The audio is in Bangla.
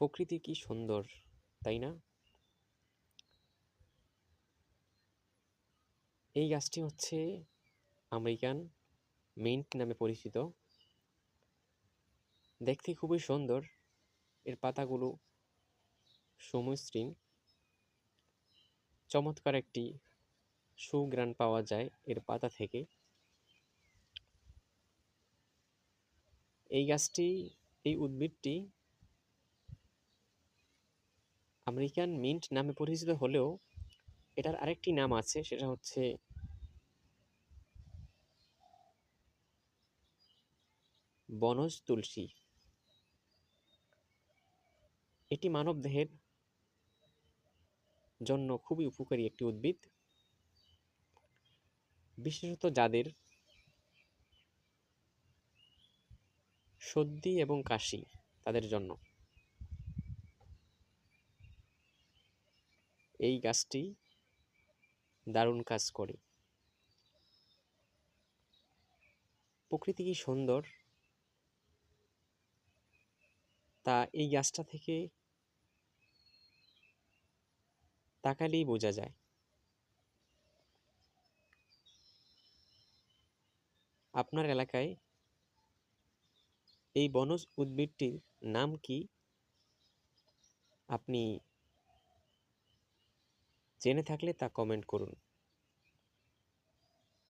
প্রকৃতি কি সুন্দর, তাই না? এই গাছটি হচ্ছে আমেরিকান মিন্ট নামে পরিচিত। দেখতে খুবই সুন্দর। এর পাতাগুলো সমমসৃণ। চমৎকার একটি সুঘ্রাণ পাওয়া যায় এর পাতা থেকে। এই উদ্ভিদটি আমেরিকান মিন্ট নামে পরিচিত হলেও এটার আরেকটি নাম আছে, সেটা হচ্ছে বনজ তুলসী। এটি মানবদেহের জন্য খুবই উপকারী একটি উদ্ভিদ, বিশেষত যাদের সর্দি এবং কাশি তাদের জন্য এই গাছটি দারুণ কাজ করে। প্রকৃতি কি সুন্দর তা এই গাছটা থেকে তাকালেই বোঝা যায়। আপনার এলাকায় এই বনজ উদ্ভিদটির নাম কি আপনি জেনে থাকলে তা কমেন্ট করুন।